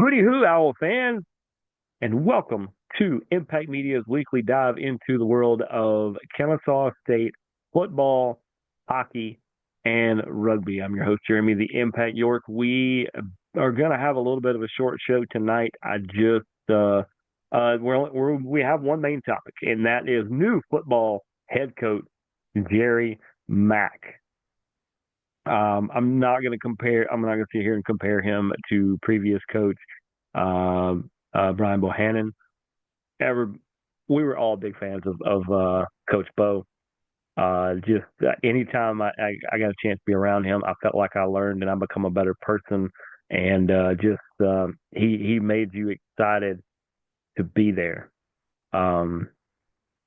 Hootie Hoo, Owl fans, and welcome to Impact Media's weekly dive into the world of Kennesaw State football, hockey, and rugby. I'm your host, Jeremy, the Impact York. We are going to have a little bit of a short show tonight. We have one main topic, and that is new football head coach Jerry Mack. I'm not going to compare. I'm not going to sit here and compare him to previous coach Brian Bohannon. Ever, we were all big fans of Coach Bo. Just anytime I got a chance to be around him, I felt like I learned and I become a better person. And he made you excited to be there. Um,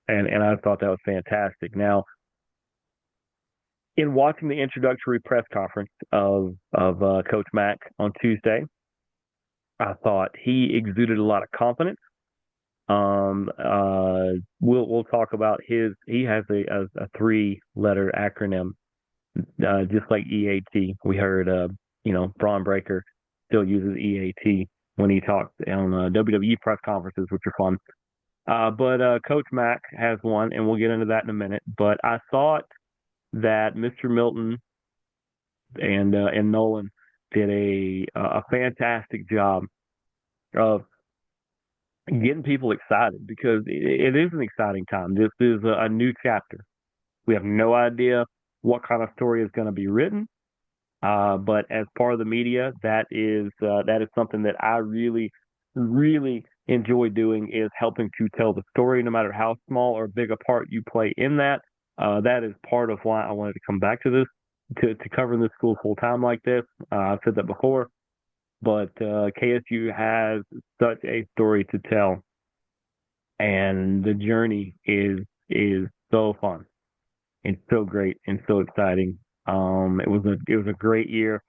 and I thought that was fantastic. Now, in watching the introductory press conference of Coach Mack on Tuesday, I thought he exuded a lot of confidence. We'll talk about his. He has a 3-letter acronym, just like EAT. We heard, Braun Breaker still uses EAT when he talks on WWE press conferences, which are fun. But Coach Mack has one, and we'll get into that in a minute. But I thought that Mr. Milton and Nolan did a fantastic job of getting people excited because it is an exciting time. This is a new chapter. We have no idea what kind of story is going to be written, but as part of the media, that is something that I really, really enjoy doing, is helping to tell the story, no matter how small or big a part you play in that. That is part of why I wanted to come back to this, to covering this school full time like this. I've said that before, but KSU has such a story to tell, and the journey is so fun and so great and so exciting. It was a great year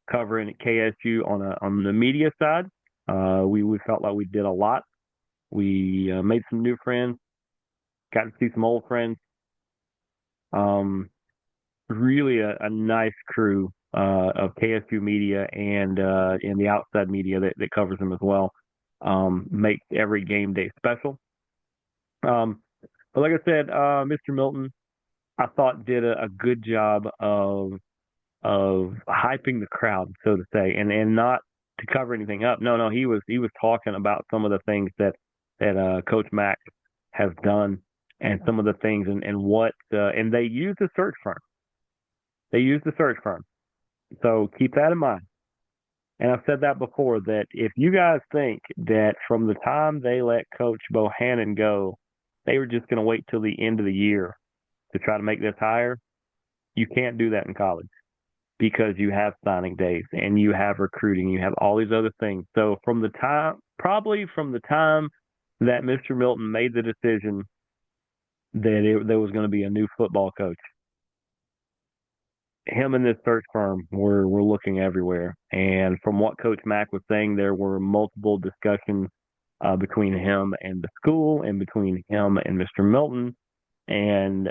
covering KSU on the media side. We felt like we did a lot. We made some new friends, got to see some old friends. Really a nice crew of KSU media and the outside media that covers them as well. Makes every game day special. But like I said, Mr. Milton, I thought did a good job of hyping the crowd, so to say, and not to cover anything up. No, he was talking about some of the things that Coach Mack has done, and some of the things and what and they used a search firm. They used a search firm. So keep that in mind. And I've said that before, that if you guys think that from the time they let Coach Bohannon go, they were just going to wait till the end of the year to try to make this hire, you can't do that in college, because you have signing days and you have recruiting, you have all these other things. So probably from the time that Mr. Milton made the decision that there was going to be a new football coach, him and this search firm were looking everywhere. And from what Coach Mack was saying, there were multiple discussions between him and the school, and between him and Mr. Milton. And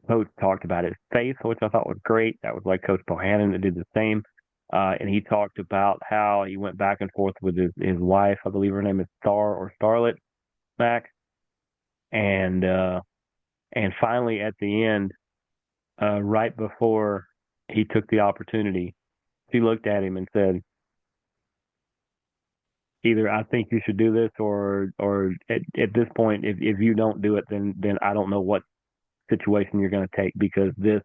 Coach talked about his faith, which I thought was great. That was like Coach Bohannon that did the same. And he talked about how he went back and forth with his wife. I believe her name is Star or Starlet Mack. And finally, at the end, right before he took the opportunity, she looked at him and said, "Either I think you should do this, or at this point, if you don't do it, then I don't know what situation you're going to take, because this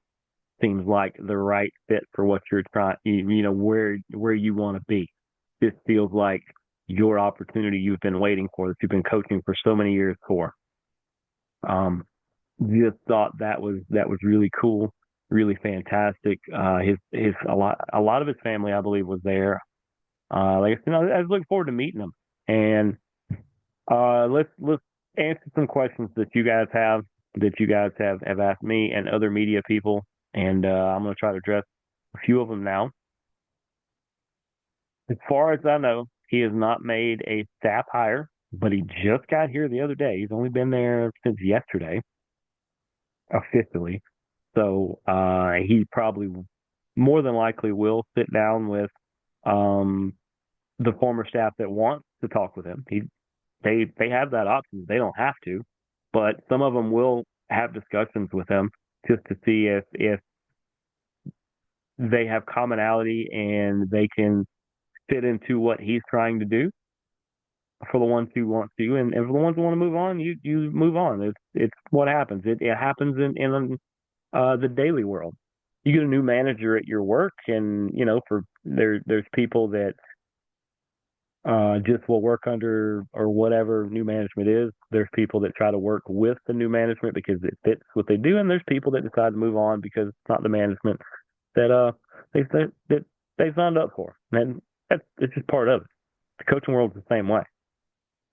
seems like the right fit for what you're trying, where you want to be. This feels like your opportunity you've been waiting for, that you've been coaching for so many years for." Just thought that was really cool, really fantastic. His a lot of his family, I believe, was there. Like I said, I was looking forward to meeting them. And let's answer some questions that you guys have asked me and other media people, and I'm going to try to address a few of them now. As far as I know, he has not made a staff hire, but he just got here the other day. He's only been there since yesterday, officially. So he probably more than likely will sit down with um, the former staff that wants to talk with him. They have that option. They don't have to, but some of them will have discussions with him just to see if they have commonality and they can fit into what he's trying to do for the ones who want to, and for the ones who want to move on, you move on. It's what happens. It happens in the daily world. You get a new manager at your work, and for there's people that just will work under or whatever new management is. There's people that try to work with the new management because it fits what they do, and there's people that decide to move on because it's not the management that that they signed up for. And it's just part of it. The coaching world's the same way.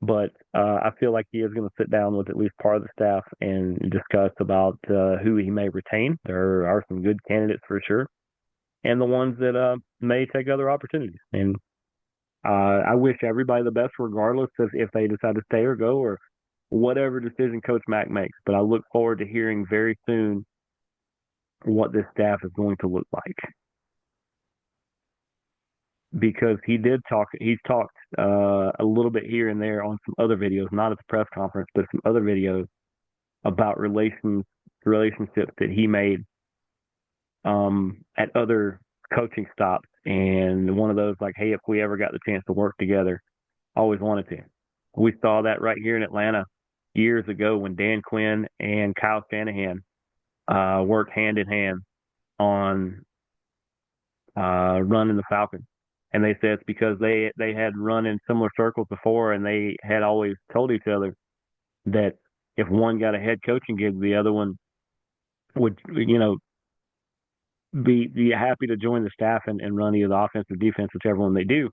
But I feel like he is going to sit down with at least part of the staff and discuss about who he may retain. There are some good candidates for sure, and the ones that may take other opportunities. And I wish everybody the best, regardless of if they decide to stay or go or whatever decision Coach Mack makes. But I look forward to hearing very soon what this staff is going to look like, because he's talked a little bit here and there on some other videos, not at the press conference, but some other videos about relationships that he made at other coaching stops. And one of those, like, hey, if we ever got the chance to work together, always wanted to. We saw that right here in Atlanta years ago when Dan Quinn and Kyle Shanahan worked hand in hand on running the Falcons. And they said it's because they had run in similar circles before, and they had always told each other that if one got a head coaching gig, the other one would, be happy to join the staff and run either the offense or defense, whichever one they do.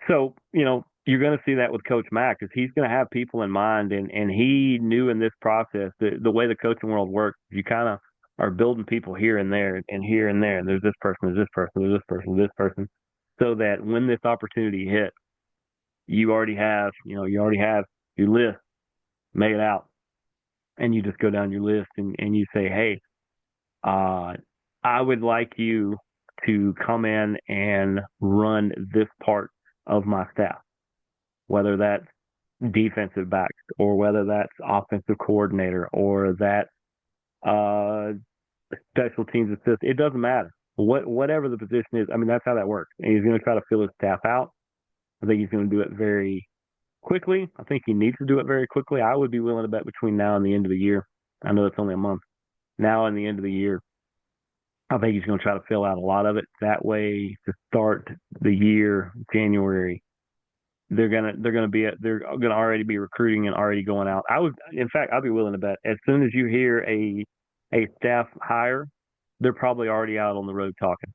So, you're going to see that with Coach Mack, because he's going to have people in mind, and he knew in this process the way the coaching world works. You kind of are building people here and there and here and there. There's this person, there's this person, there's this person, this person, so that when this opportunity hits, you already have your list made out, and you just go down your list and you say, hey, I would like you to come in and run this part of my staff, whether that's defensive backs or whether that's offensive coordinator or that special teams assistant. It doesn't matter. Whatever the position is, I mean, that's how that works. And he's going to try to fill his staff out. I think he's going to do it very quickly. I think he needs to do it very quickly. I would be willing to bet between now and the end of the year. I know it's only a month. Now and the end of the year, I think he's going to try to fill out a lot of it. That way, to start the year, January, they're gonna already be recruiting and already going out. In fact, I'd be willing to bet as soon as you hear a staff hire, they're probably already out on the road talking.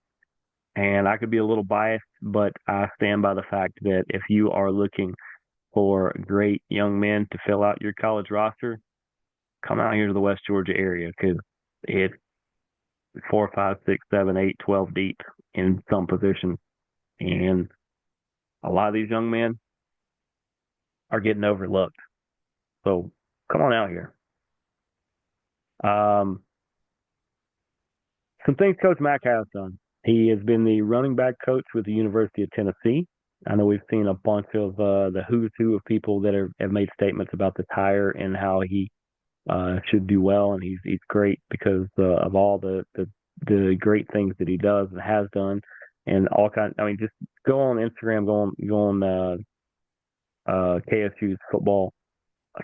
And I could be a little biased, but I stand by the fact that if you are looking for great young men to fill out your college roster, come out here to the West Georgia area, because it's 4, 5, 6, 7, 8, 12 deep in some positions. And a lot of these young men are getting overlooked. So come on out here. Some things Coach Mack has done. He has been the running back coach with the University of Tennessee. I know we've seen a bunch of the who's who of people that have made statements about this hire and how he should do well, and he's great because of all the great things that he does and has done, and all kinds. I mean, just go on Instagram, go on KSU's football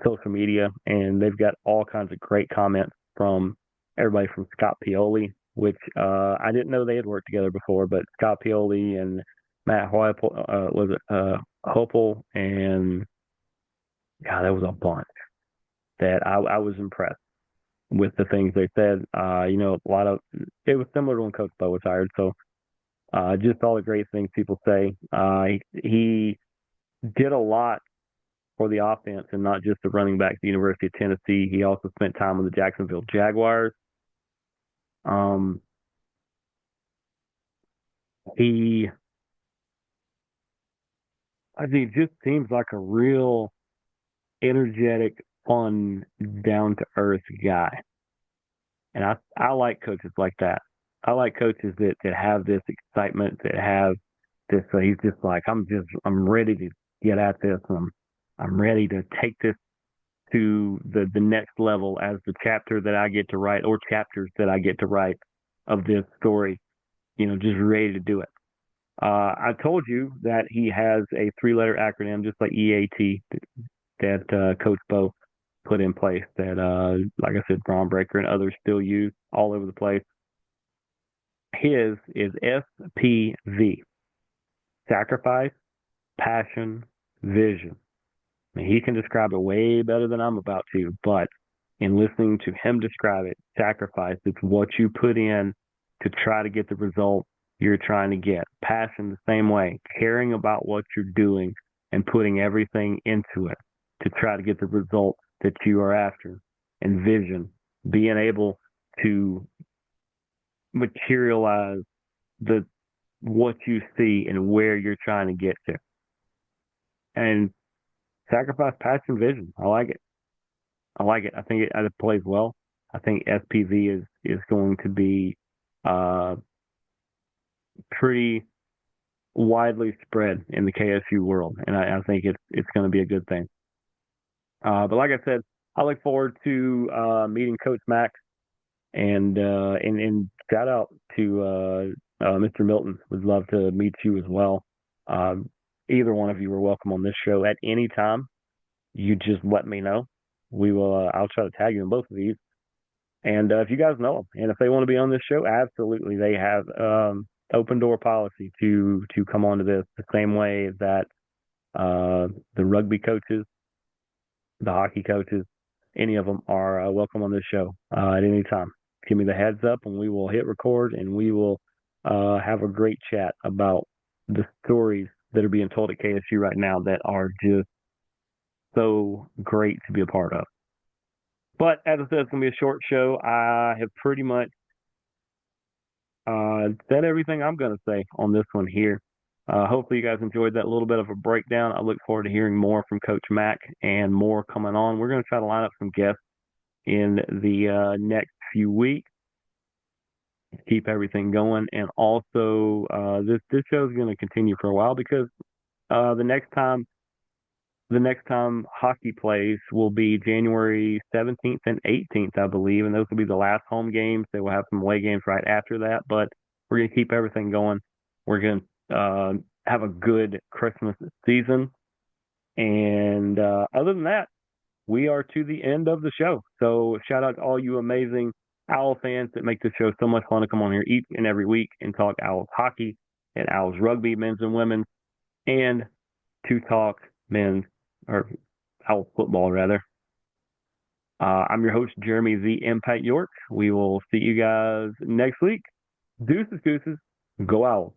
social media, and they've got all kinds of great comments from everybody from Scott Pioli, which I didn't know they had worked together before, but Scott Pioli and Matt Hopel, and God, that was a bunch that I was impressed with the things they said. A lot of it was similar to when Coach Bo was hired. So just all the great things people say. He did a lot for the offense and not just the running back at the University of Tennessee. He also spent time with the Jacksonville Jaguars. He, I think, just seems like a real energetic, fun, down to earth guy. And I like coaches like that. I like coaches that have this excitement, that have Just so he's just like, I'm ready to get at this. I'm ready to take this to the next level as the chapter that I get to write or chapters that I get to write of this story. Just ready to do it. I told you that he has a three-letter acronym, just like EAT, that Coach Bo put in place. That, like I said, Braun Breaker and others still use all over the place. His is S.P.V. Sacrifice, passion, vision. I mean, he can describe it way better than I'm about to, but in listening to him describe it, sacrifice, it's what you put in to try to get the result you're trying to get. Passion, the same way, caring about what you're doing and putting everything into it to try to get the result that you are after. And vision, being able to materialize the what you see and where you're trying to get to. And sacrifice, passion, vision. I like it. I like it. I think it plays well. I think S.P.V is going to be uh, pretty widely spread in the KSU world, and I think it's going to be a good thing. But like I said, I look forward to meeting Coach Mack, and shout out to Mr. Milton. Would love to meet you as well. Either one of you are welcome on this show at any time. You just let me know. We will. I'll try to tag you in both of these. And if you guys know them, and if they want to be on this show, absolutely, they have open door policy to come onto this. The same way that the rugby coaches, the hockey coaches, any of them are welcome on this show at any time. Give me the heads up, and we will hit record, and we will have a great chat about the stories that are being told at KSU right now that are just so great to be a part of. But as I said, it's going to be a short show. I have pretty much said everything I'm going to say on this one here. Hopefully you guys enjoyed that little bit of a breakdown. I look forward to hearing more from Coach Mack and more coming on. We're going to try to line up some guests in the next few weeks, keep everything going. And also, this show is going to continue for a while because the next time hockey plays will be January 17th and 18th, I believe, and those will be the last home games. They will have some away games right after that, but we're going to keep everything going. We're going to have a good Christmas season. And other than that, we are to the end of the show. So shout out to all you amazing Owl fans that make this show so much fun to come on here each and every week and talk Owls hockey and Owls rugby, men's and women's, and to talk men's or Owls football, rather. I'm your host, Jeremy the Impact York. We will see you guys next week. Deuces, gooses, go Owls.